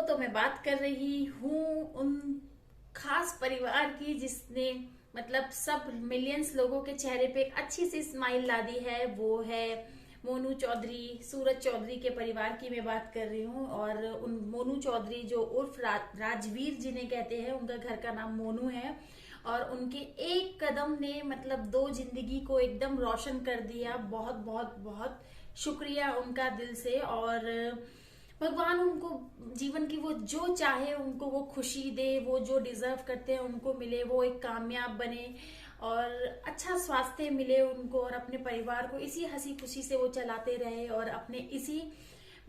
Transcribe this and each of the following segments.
तो मैं बात कर रही हूँ उन खास परिवार की जिसने मतलब सब मिलियंस लोगों के चेहरे पे एक अच्छी सी स्माइल ला दी है। वो है मोनू चौधरी, सूरज चौधरी के परिवार की मैं बात कर रही हूँ। और उन मोनू चौधरी जो उर्फ राजवीर जिन्हें कहते हैं, उनका घर का नाम मोनू है। और उनके एक कदम ने मतलब दो जिंदगी को एकदम रोशन कर दिया। बहुत बहुत बहुत शुक्रिया उनका दिल से। और भगवान उनको जीवन की वो जो चाहे उनको वो खुशी दे, वो जो डिजर्व करते हैं उनको मिले, वो एक कामयाब बने और अच्छा स्वास्थ्य मिले उनको, और अपने परिवार को इसी हंसी खुशी से वो चलाते रहे। और अपने इसी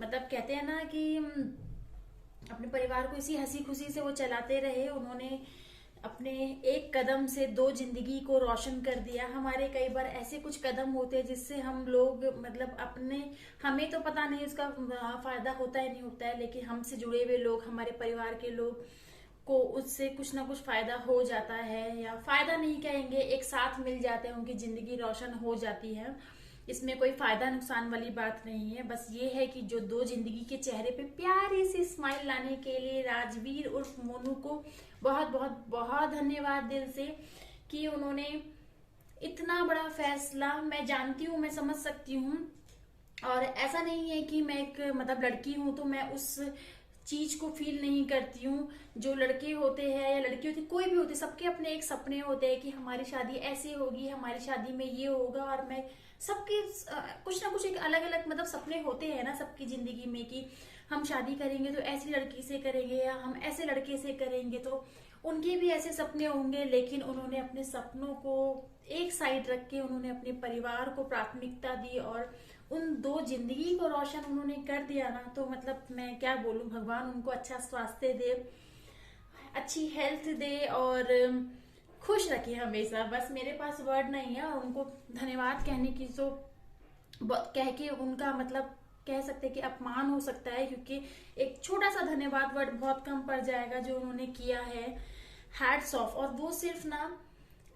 मतलब कहते हैं ना कि अपने परिवार को इसी हंसी खुशी से वो चलाते रहे। उन्होंने अपने एक कदम से दो जिंदगी को रोशन कर दिया। हमारे कई बार ऐसे कुछ कदम होते हैं जिससे हम लोग मतलब अपने, हमें तो पता नहीं उसका फायदा होता है नहीं होता है, लेकिन हमसे जुड़े हुए लोग, हमारे परिवार के लोग को उससे कुछ ना कुछ फायदा हो जाता है। या फायदा नहीं कहेंगे, एक साथ मिल जाते हैं, उनकी जिंदगी रोशन हो जाती है। इसमें कोई फायदा नुकसान वाली बात नहीं है। बस ये है कि जो दो जिंदगी के चेहरे पे प्यारी सी स्माइल लाने के लिए राजवीर उर्फ मोनू को बहुत बहुत बहुत धन्यवाद दिल से कि उन्होंने इतना बड़ा फैसला, मैं जानती हूँ, मैं समझ सकती हूँ। और ऐसा नहीं है कि मैं एक मतलब लड़की हूं तो मैं उस चीज को फील नहीं करती हूँ। जो लड़के होते हैं या लड़की होती, कोई भी होते, सबके अपने एक सपने होते हैं कि हमारी शादी ऐसी होगी, हमारी शादी में ये होगा। और मैं सबके कुछ ना कुछ एक अलग अलग मतलब सपने होते हैं ना सबकी जिंदगी में, कि हम शादी करेंगे तो ऐसी लड़की से करेंगे या हम ऐसे लड़के से करेंगे। तो उनके भी ऐसे सपने होंगे, लेकिन उन्होंने अपने सपनों को एक साइड रख के उन्होंने अपने परिवार को प्राथमिकता दी और उन दो जिंदगी को रोशन उन्होंने कर दिया ना। तो मतलब मैं क्या बोलूं, भगवान उनको अच्छा स्वास्थ्य दे, अच्छी हेल्थ दे और खुश रखे हमेशा। बस मेरे पास वर्ड नहीं है। और उनको धन्यवाद कहने की तो कह के उनका मतलब कह सकते हैं कि अपमान हो सकता है, क्योंकि एक छोटा सा धन्यवाद वर्ड बहुत कम पड़ जाएगा जो उन्होंने किया है। Hats off. और वो सिर्फ ना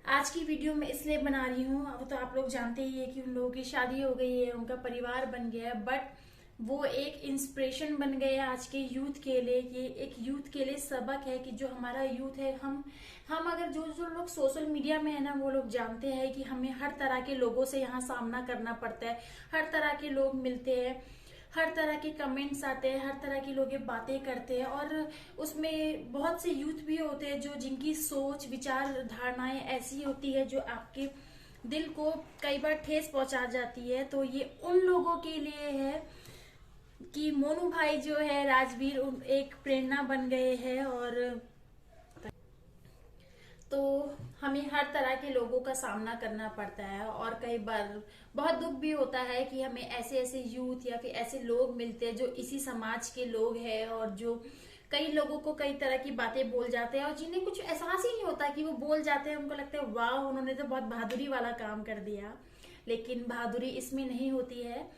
आज की वीडियो में इसलिए बना रही हूँ, अब तो आप लोग जानते ही है कि उन लोगों की शादी हो गई है, उनका परिवार बन गया है, बट वो एक इंस्पिरेशन बन गए आज के यूथ के लिए। ये एक यूथ के लिए सबक है कि जो हमारा यूथ है, हम अगर जो जो लोग सोशल मीडिया में है ना, वो लोग जानते हैं कि हमें हर तरह के लोगों से यहाँ सामना करना पड़ता है। हर तरह के लोग मिलते हैं, हर तरह के कमेंट्स आते हैं, हर तरह के लोग ये बातें करते हैं। और उसमें बहुत से यूथ भी होते हैं जो जिनकी सोच विचार धारणाएं ऐसी होती है जो आपके दिल को कई बार ठेस पहुंचा जाती है। तो ये उन लोगों के लिए है कि मोनू भाई जो है राजवीर एक प्रेरणा बन गए हैं। और तो हमें हर तरह के लोगों का सामना करना पड़ता है और कई बार बहुत दुख भी होता है कि हमें ऐसे ऐसे यूथ या फिर ऐसे लोग मिलते हैं जो इसी समाज के लोग हैं और जो कई लोगों को कई तरह की बातें बोल जाते हैं और जिन्हें कुछ एहसास ही नहीं होता कि वो बोल जाते हैं। उनको लगता है वाह, उन्होंने तो बहुत बहादुरी वाला काम कर दिया। लेकिन बहादुरी इसमें नहीं होती है।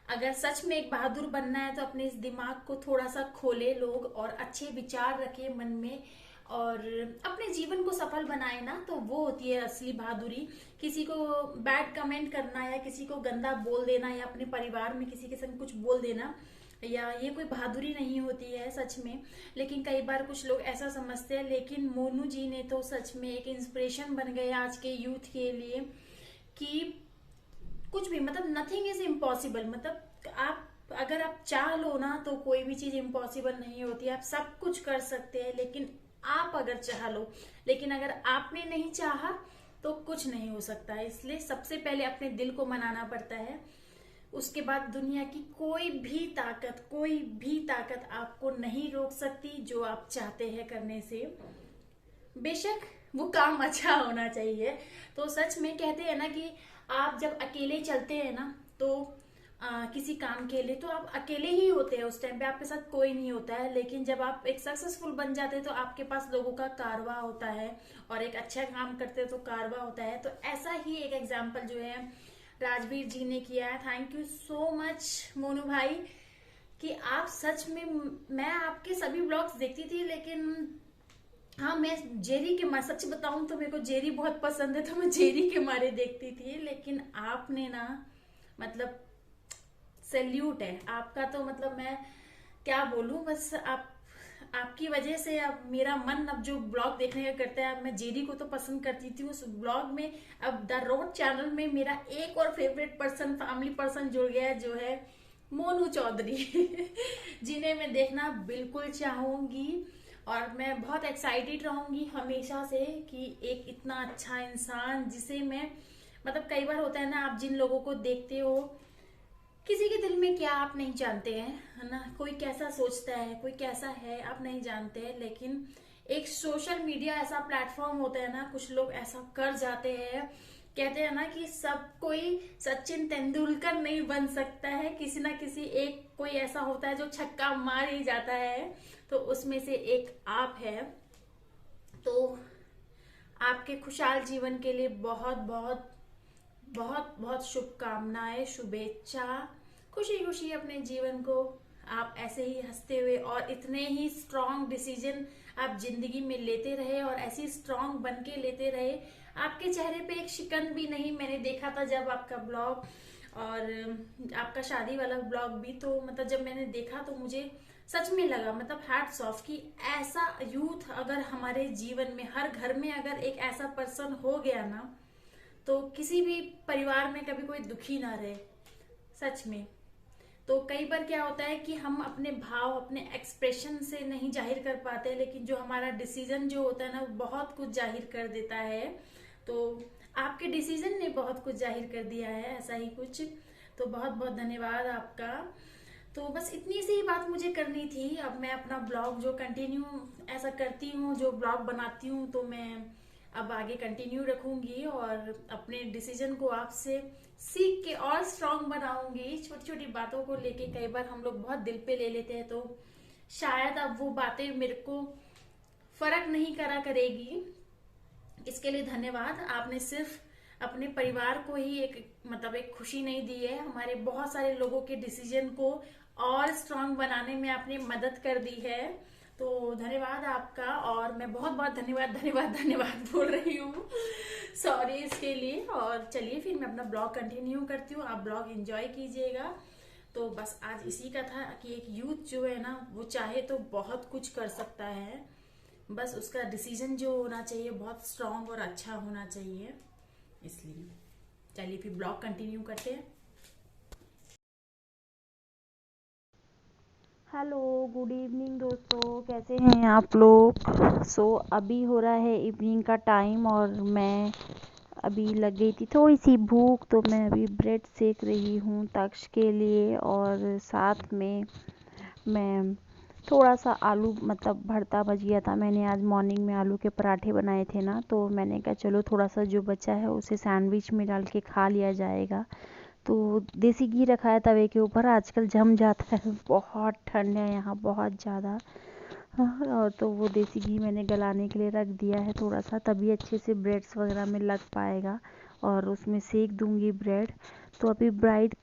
अगर सच में एक बहादुर बनना है तो अपने इस दिमाग को थोड़ा सा खोले लोग और अच्छे विचार रखे मन में और अपने जीवन को सफल बनाए ना, तो वो होती है असली बहादुरी। किसी को बैड कमेंट करना या किसी को गंदा बोल देना या अपने परिवार में किसी के संग कुछ बोल देना, या ये कोई बहादुरी नहीं होती है सच में। लेकिन कई बार कुछ लोग ऐसा समझते हैं। लेकिन मोनू जी ने तो सच में एक इंस्पिरेशन बन गए आज के यूथ के लिए कि कुछ भी मतलब नथिंग इज इम्पॉसिबल। मतलब आप अगर आप चाह लो ना तो कोई भी चीज इम्पॉसिबल नहीं होती। आप सब कुछ कर सकते हैं, लेकिन आप अगर चाह लो। लेकिन अगर आपने नहीं चाहा तो कुछ नहीं हो सकता है। इसलिए सबसे पहले अपने दिल को मनाना पड़ता है। उसके बाद दुनिया की कोई भी ताकत आपको नहीं रोक सकती जो आप चाहते हैं करने से। बेशक वो काम अच्छा होना चाहिए। तो सच में कहते हैं ना कि आप जब अकेले चलते हैं ना तो किसी काम के लिए तो आप अकेले ही होते हैं, उस टाइम पे आपके साथ कोई नहीं होता है। लेकिन जब आप एक सक्सेसफुल बन जाते हैं तो आपके पास लोगों का कारवा होता है और एक अच्छा काम करते हैं तो कारवा होता है। तो ऐसा ही एक एग्जाम्पल जो है राजवीर जी ने किया है। Thank you so much Monu भाई कि आप सच में, मैं आपके सभी ब्लॉग्स देखती थी, लेकिन हाँ मैं जेरी के मारे, सच बताऊं तो मेरे को जेरी बहुत पसंद है तो मैं जेरी के मारे देखती थी। लेकिन आपने ना मतलब सैल्यूट है आपका। तो मतलब मैं क्या बोलूं, बस आप आपकी वजह से अब मेरा मन अब जो ब्लॉग देखने का करता है, अब मैं जेडी को तो पसंद करती थी उस ब्लॉग में, अब द रोड चैनल में मेरा एक और फेवरेट पर्सन, फैमिली पर्सन जुड़ गया है, जो है मोनू चौधरी जिन्हें मैं देखना बिल्कुल चाहूंगी। और मैं बहुत एक्साइटेड रहूंगी हमेशा से कि एक इतना अच्छा इंसान जिसे मैं, मतलब कई बार होता है ना, आप जिन लोगों को देखते हो, किसी के दिल में क्या आप नहीं जानते हैं, है ना, कोई कैसा सोचता है, कोई कैसा है, आप नहीं जानते हैं, लेकिन एक सोशल मीडिया ऐसा प्लेटफॉर्म होता है ना, कुछ लोग ऐसा कर जाते हैं। कहते हैं ना कि सब कोई सचिन तेंदुलकर नहीं बन सकता है, किसी ना किसी एक कोई ऐसा होता है जो छक्का मार ही जाता है, तो उसमें से एक आप है। तो आपके खुशहाल जीवन के लिए बहुत बहुत बहुत बहुत शुभकामनाएं, शुभेच्छा। खुशी खुशी अपने जीवन को आप ऐसे ही हंसते हुए और इतने ही स्ट्रांग डिसीजन आप जिंदगी में लेते रहे और ऐसी स्ट्रांग बन के लेते रहे। आपके चेहरे पे एक शिकन भी नहीं, मैंने देखा था जब आपका ब्लॉग और आपका शादी वाला ब्लॉग भी, तो मतलब जब मैंने देखा तो मुझे सच में लगा, मतलब हैट्स ऑफ, कि ऐसा यूथ अगर हमारे जीवन में, हर घर में अगर एक ऐसा पर्सन हो गया ना, तो किसी भी परिवार में कभी कोई दुखी ना रहे, सच में। तो कई बार क्या होता है कि हम अपने भाव, अपने एक्सप्रेशन से नहीं जाहिर कर पाते, लेकिन जो हमारा डिसीजन जो होता है ना, वो बहुत कुछ जाहिर कर देता है। तो आपके डिसीजन ने बहुत कुछ जाहिर कर दिया है, ऐसा ही कुछ। तो बहुत बहुत धन्यवाद आपका। तो बस इतनी सी ही बात मुझे करनी थी। अब मैं अपना ब्लॉग जो कंटिन्यू ऐसा करती हूँ, जो ब्लॉग बनाती हूँ, तो मैं अब आगे कंटिन्यू रखूंगी और अपने डिसीजन को आपसे सीख के और स्ट्रांग बनाऊंगी। छोटी छोटी बातों को लेके कई बार हम लोग बहुत दिल पे ले लेते हैं, तो शायद अब वो बातें मेरे को फर्क नहीं करा करेगी। इसके लिए धन्यवाद। आपने सिर्फ अपने परिवार को ही एक, मतलब एक खुशी नहीं दी है, हमारे बहुत सारे लोगों के डिसीजन को और स्ट्रांग बनाने में आपने मदद कर दी है। तो धन्यवाद आपका। और मैं बहुत बहुत धन्यवाद धन्यवाद धन्यवाद बोल रही हूँ, सॉरी इसके लिए। और चलिए फिर मैं अपना ब्लॉग कंटिन्यू करती हूँ, आप ब्लॉग एंजॉय कीजिएगा। तो बस आज इसी का था कि एक यूथ जो है ना, वो चाहे तो बहुत कुछ कर सकता है, बस उसका डिसीजन जो होना चाहिए बहुत स्ट्रांग और अच्छा होना चाहिए। इसलिए चलिए फिर ब्लॉग कंटिन्यू करते हैं। हेलो, गुड इवनिंग दोस्तों, कैसे हैं आप लोग। अभी हो रहा है इवनिंग का टाइम और मैं अभी लग गई थी थोड़ी सी भूख, तो मैं अभी ब्रेड सेक रही हूँ तक्ष के लिए। और साथ में मैं थोड़ा सा आलू, मतलब भरता बच गया था, मैंने आज मॉर्निंग में आलू के पराठे बनाए थे ना, तो मैंने कहा चलो थोड़ा सा जो बचा है उसे सैंडविच में डाल के खा लिया जाएगा। तो देसी घी रखा है तवे के ऊपर, आजकल जम जाता है, बहुत ठंड है यहाँ, बहुत ज़्यादा। हाँ, और तो वो देसी घी मैंने गलाने के लिए रख दिया है थोड़ा सा, तभी अच्छे से ब्रेड्स वगैरह में लग पाएगा। और उसमें सेक दूंगी ब्रेड। तो अभी ब्रेड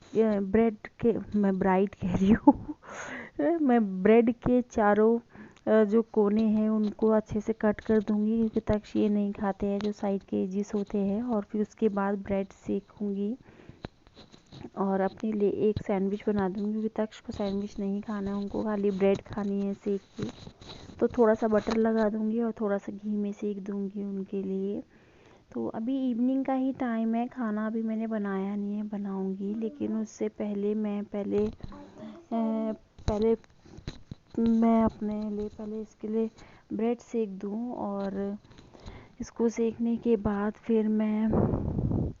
के, मैं ब्राइड कह रही हूँ मैं ब्रेड के चारों जो कोने हैं उनको अच्छे से कट कर दूंगी, क्योंकि तक्ष ये नहीं खाते हैं जो साइड के एजिस होते हैं। और फिर उसके बाद ब्रेड सेकूंगी और अपने लिए एक सैंडविच बना दूंगी, क्योंकि तक्ष को सैंडविच नहीं खाना है, उनको खाली ब्रेड खानी है सेक के। तो थोड़ा सा बटर लगा दूंगी और थोड़ा सा घी में सेक दूंगी उनके लिए। तो अभी इवनिंग का ही टाइम है, खाना अभी मैंने बनाया नहीं है, बनाऊंगी। लेकिन उससे पहले पहले मैं अपने लिए पहले इसके लिए ब्रेड सेक दूं, और इसको सेकने के बाद फिर मैं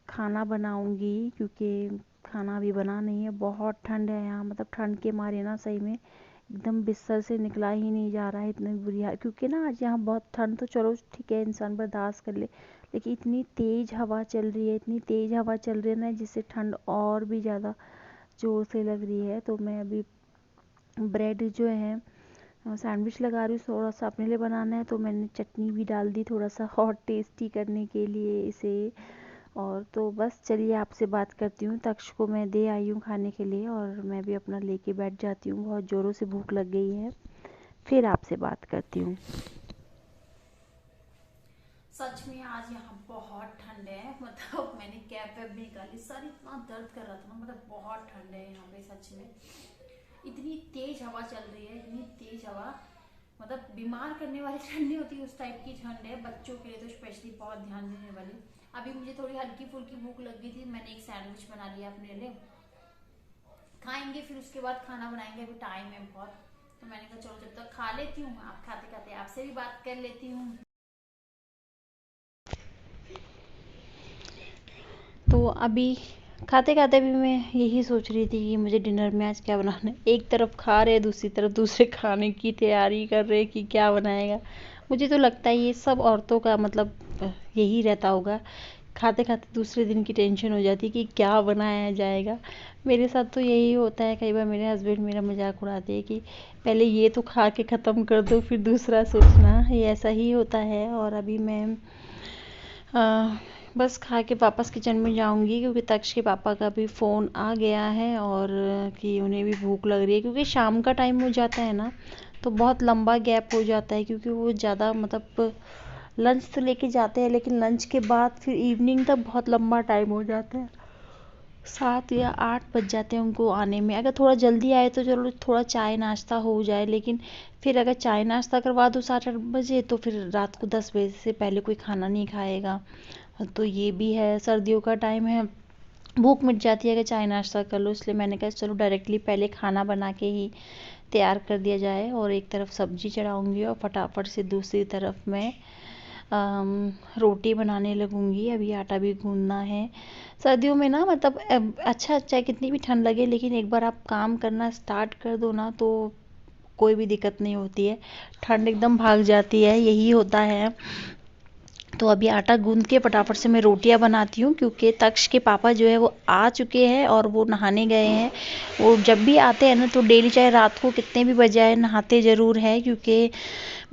खाना बनाऊंगी, क्योंकि खाना अभी बना नहीं है, बहुत ठंड है यहाँ, मतलब ठंड के मारे ना सही में एकदम बिस्तर से निकला ही नहीं जा रहा है, इतनी बुरी हाल। क्योंकि ना आज यहाँ बहुत ठंड, तो चलो ठीक है इंसान बर्दाश्त कर ले, लेकिन इतनी तेज़ हवा चल रही है, इतनी तेज़ हवा चल रही है ना, जिससे ठंड और भी ज़्यादा ज़ोर से लग रही है। तो मैं अभी ब्रेड जो है सैंडविच लगा रही हूँ, थोड़ा सा अपने लिए बनाना है, तो मैंने चटनी भी डाल दी थोड़ा सा और टेस्टी करने के लिए इसे। और तो बस चलिए आपसे बात करती हूँ, तक्ष को मैं दे आई हूँ खाने के लिए और मैं भी अपना लेके बैठ जाती हूँ, बहुत ज़ोरों से भूख लग गई है। फिर आपसे बात करती हूँ। सच में आज यहाँ बहुत ठंड है, मतलब मैंने कैब वैब निकाली, सर इतना दर्द कर रहा था ना, मतलब बहुत ठंड है यहाँ पे सच में। इतनी तेज हवा चल रही है, इतनी तेज हवा, मतलब बीमार करने वाली ठंड नहीं होती, उस टाइप की ठंड है। बच्चों के लिए तो स्पेशली बहुत ध्यान देने वाली। अभी मुझे थोड़ी हल्की फुल्की भूख लग गई थी, मैंने एक सैंडविच बना लिया अपने लिए, खाएंगे फिर उसके बाद खाना बनाएंगे, अभी टाइम है बहुत। तो मैंने कहा चलो जब तक खा लेती हूँ, आप खाते खाते आपसे भी बात कर लेती हूँ। तो अभी खाते खाते भी मैं यही सोच रही थी कि मुझे डिनर में आज क्या बनाना है। एक तरफ खा रहे, दूसरी तरफ दूसरे खाने की तैयारी कर रहे कि क्या बनाएगा। मुझे तो लगता है ये सब औरतों का मतलब यही रहता होगा, खाते खाते दूसरे दिन की टेंशन हो जाती है कि क्या बनाया जाएगा। मेरे साथ तो यही होता है। कई बार मेरे हस्बैंड मेरा मजाक उड़ाते हैं कि पहले ये तो खा के ख़त्म कर दो फिर दूसरा सोचना। ये ऐसा ही होता है। और अभी मैं बस खा के वापस किचन में जाऊंगी, क्योंकि तक्ष के पापा का भी फ़ोन आ गया है और कि उन्हें भी भूख लग रही है, क्योंकि शाम का टाइम हो जाता है ना, तो बहुत लंबा गैप हो जाता है। क्योंकि वो ज़्यादा मतलब लंच तो लेके जाते हैं, लेकिन लंच के बाद फिर इवनिंग तक बहुत लंबा टाइम हो जाता है। 7 या 8 बज जाते हैं उनको आने में। अगर थोड़ा जल्दी आए तो चलो थोड़ा चाय नाश्ता हो जाए, लेकिन फिर अगर चाय नाश्ता करवा दो 7-8 बजे, तो फिर रात को 10 बजे से पहले कोई खाना नहीं खाएगा। तो ये भी है, सर्दियों का टाइम है, भूख मिट जाती है अगर चाय नाश्ता कर लो। इसलिए मैंने कहा चलो डायरेक्टली पहले खाना बना के ही तैयार कर दिया जाए, और एक तरफ सब्जी चढ़ाऊंगी और फटाफट से दूसरी तरफ मैं रोटी बनाने लगूंगी। अभी आटा भी गूंदना है। सर्दियों में ना मतलब अच्छा चाहे कितनी भी ठंड लगे, लेकिन एक बार आप काम करना स्टार्ट कर दो ना, तो कोई भी दिक्कत नहीं होती है, ठंड एकदम भाग जाती है, यही होता है। तो अभी आटा गूंद के फटाफट से मैं रोटियां बनाती हूँ, क्योंकि तक्ष के पापा जो है वो आ चुके हैं और वो नहाने गए हैं। वो जब भी आते हैं ना तो डेली चाहे रात को कितने भी बजे आए नहाते ज़रूर हैं, क्योंकि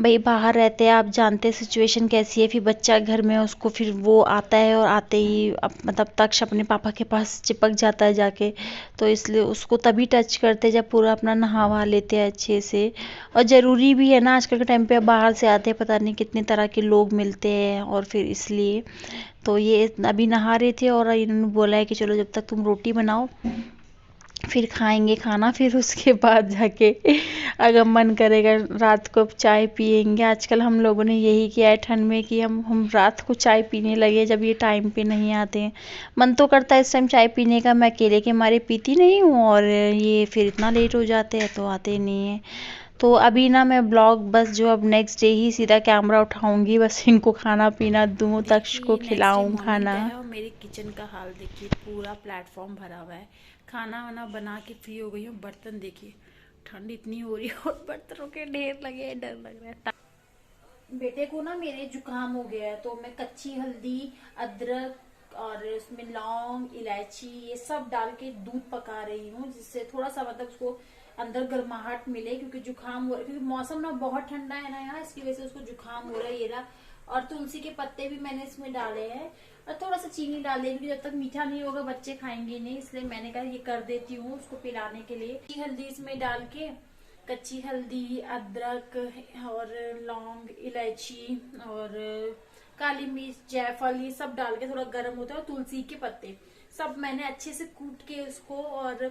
भाई बाहर रहते हैं, आप जानते हैं सिचुएशन कैसी है। फिर बच्चा घर में, उसको फिर वो आता है और आते ही मतलब तक्ष अपने पापा के पास चिपक जाता है जाके, तो इसलिए उसको तभी टच करते जब पूरा अपना नहा वहा लेते हैं अच्छे से। और ज़रूरी भी है ना, आजकल के टाइम पे बाहर से आते हैं, पता नहीं कितने तरह के लोग मिलते हैं, और फिर इसलिए तो ये अभी नहा रहे थे और इन्होंने बोला है कि चलो जब तक तुम रोटी बनाओ फिर खाएंगे खाना, फिर उसके बाद जाके अगर मन करेगा रात को चाय पियेंगे। आजकल हम लोगों ने यही किया है ठंड में कि हम रात को चाय पीने लगे जब ये टाइम पे नहीं आते हैं। मन तो करता है इस टाइम चाय पीने का, मैं अकेले के मारे पीती नहीं हूँ, और ये फिर इतना लेट हो जाते हैं तो आते नहीं हैं। तो अभी ना मैं ब्लॉग बस जो अब नेक्स्ट डे ही सीधा कैमरा उठाऊंगी, बस इनको खाना पीना दूँ, तक्ष को देखिए नेक्स्ट डे खिलाऊँ मॉर्निंग का खाना। है और मेरे किचन का हाल देखिए, पूरा प्लेटफॉर्म भरा हुआ है। खाना वाना बना के फ्री हो गई हूँ। बर्तन देखिए, ठंड इतनी हो रही है और बर्तनों के ढेर लगे हैं, डर लग रहा है। बेटे को ना मेरे जुकाम हो गया है, तो मैं कच्ची हल्दी, अदरक और उसमें लौंग, इलायची ये सब डाल के दूध पका रही हूँ, जिससे थोड़ा सा मतलब उसको अंदर गर्माहट मिले, क्योंकि जुकाम हो रहा है, क्योंकि मौसम ना बहुत ठंडा है ना यहाँ, इसकी वजह से उसको जुकाम हो रहा है। ये रहा। और तुलसी के पत्ते भी मैंने इसमें डाले हैं, और थोड़ा सा चीनी डाल देंगे, जब तक मीठा नहीं होगा बच्चे खाएंगे नहीं, इसलिए मैंने कहा ये कर देती हूँ उसको पिलाने के लिए। हल्दी इसमें डाल के, कच्ची हल्दी, अदरक और लौंग, इलायची और काली मिर्च, जायफल, ये सब डाल के थोड़ा गर्म होता है, और तुलसी के पत्ते सब मैंने अच्छे से कूट के उसको, और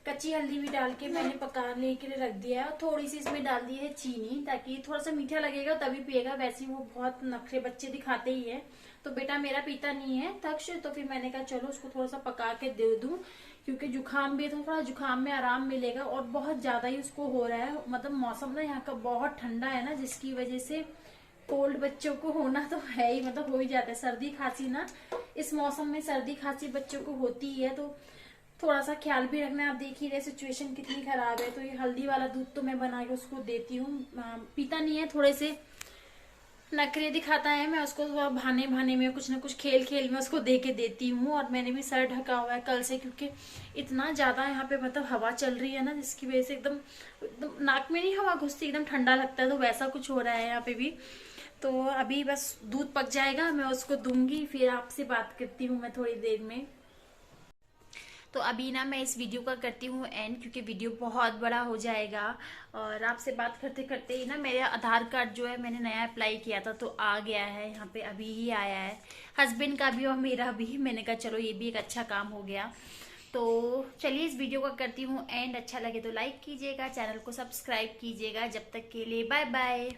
कच्ची हल्दी भी डाल के मैंने पकाने के लिए रख दिया है। और थोड़ी सी इसमें डाल दी है चीनी, ताकि थोड़ा सा मीठा लगेगा तभी पिएगा, वैसे ही वो बहुत नखरे बच्चे दिखाते ही है। तो बेटा मेरा पीता नहीं है तक्ष, तो फिर मैंने कहा चलो उसको थोड़ा सा पका के दे दूं, क्योंकि जुकाम भी है तो थोड़ा जुकाम में आराम मिलेगा। और बहुत ज्यादा ही उसको हो रहा है, मतलब मौसम ना यहाँ का बहुत ठंडा है ना, जिसकी वजह से कोल्ड बच्चों को होना तो है ही, मतलब हो ही जाता है। सर्दी खांसी ना, इस मौसम में सर्दी खांसी बच्चों को होती ही है, तो थोड़ा सा ख्याल भी रखना। आप देख ही रहे सिचुएशन कितनी खराब है। तो ये हल्दी वाला दूध तो मैं बना के उसको देती हूँ, पीता नहीं है, थोड़े से नखरे दिखाता है। मैं उसको थोड़ा बहाने बहाने में, कुछ ना कुछ खेल खेल में उसको दे के देती हूँ। और मैंने भी सर ढका हुआ है कल से, क्योंकि इतना ज्यादा यहाँ पे मतलब हवा चल रही है ना, जिसकी वजह से एकदम एकदम नाक में नहीं हवा घुसती, एकदम ठंडा लगता है, तो वैसा कुछ हो रहा है यहाँ पे भी। तो अभी बस दूध पक जाएगा, मैं उसको दूंगी, फिर आपसे बात करती हूँ मैं थोड़ी देर में। तो अभी ना मैं इस वीडियो का करती हूँ एंड, क्योंकि वीडियो बहुत बड़ा हो जाएगा। और आपसे बात करते करते ही ना मेरा आधार कार्ड जो है मैंने नया अप्लाई किया था, तो आ गया है यहाँ पे, अभी ही आया है। हस्बैंड का भी और मेरा भी। मैंने कहा चलो ये भी एक अच्छा काम हो गया। तो चलिए इस वीडियो का करती हूँ एंड, अच्छा लगे तो लाइक कीजिएगा, चैनल को सब्सक्राइब कीजिएगा। जब तक के लिए बाय बाय।